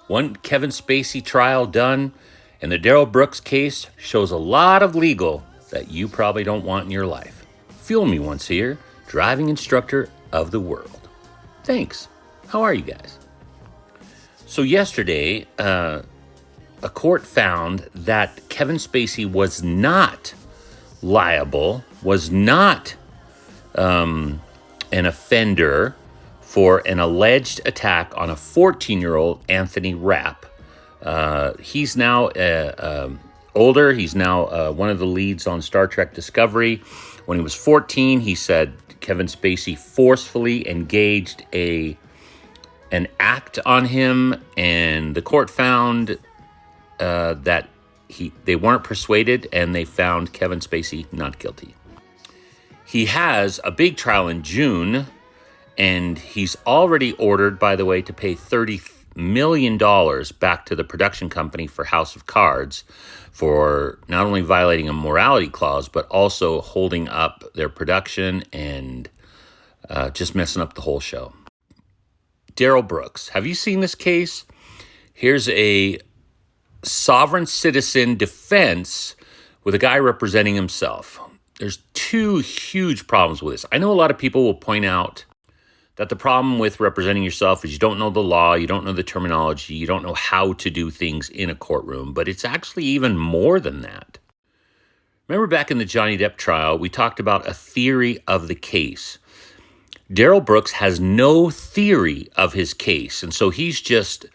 One Kevin Spacey trial done, and the Darrell Brooks case shows a lot of legal that you probably don't want in your life. Fuel me once here, driving instructor of the world. Thanks. How are you guys? So yesterday, a court found that Kevin Spacey was not liable, was not an offender for an alleged attack on a 14-year-old Anthony Rapp. He's now older. He's now one of the leads on Star Trek Discovery. When he was 14, he said Kevin Spacey forcefully engaged an act on him, and the court found that they weren't persuaded, and they found Kevin Spacey not guilty. He has a big trial in June, and he's already ordered, by the way, to pay $30 million back to the production company for House of Cards for not only violating a morality clause, but also holding up their production and just messing up the whole show. Darrell Brooks. Have you seen this case? Here's a sovereign citizen defense with a guy representing himself. There's two huge problems with this. I know a lot of people will point out that the problem with representing yourself is you don't know the law, you don't know the terminology, you don't know how to do things in a courtroom, but it's actually even more than that. Remember back in the Johnny Depp trial, we talked about a theory of the case. Darrell Brooks has no theory of his case, and so he's just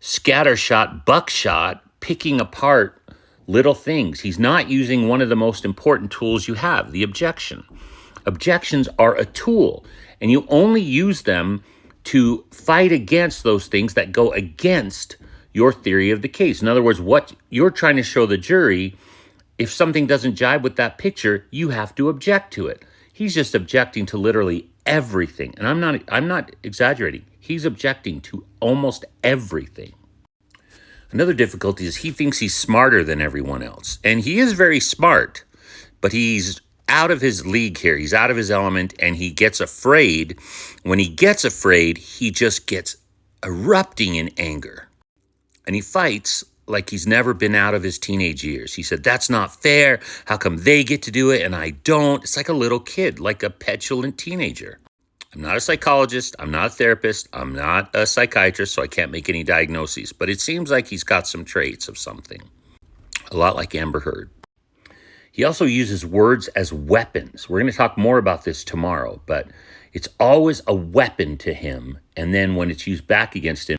scattershot, buckshot, picking apart little things. He's not using one of the most important tools you have, the objection. Objections are a tool, and you only use them to fight against those things that go against your theory of the case. In other words, what you're trying to show the jury, if something doesn't jibe with that picture, you have to object to it. He's just objecting to literally everything. And I'm not exaggerating. He's objecting to almost everything. Another difficulty is he thinks he's smarter than everyone else. And he is very smart, but he's out of his league here. He's out of his element, and he gets afraid. When he gets afraid, he just gets erupting in anger. And he fights like he's never been out of his teenage years. He said, "That's not fair. How come they get to do it and I don't?" It's like a little kid, like a petulant teenager. I'm not a psychologist. I'm not a therapist. I'm not a psychiatrist, so I can't make any diagnoses. But it seems like he's got some traits of something, a lot like Amber Heard. He also uses words as weapons. We're going to talk more about this tomorrow, but it's always a weapon to him. And then when it's used back against him,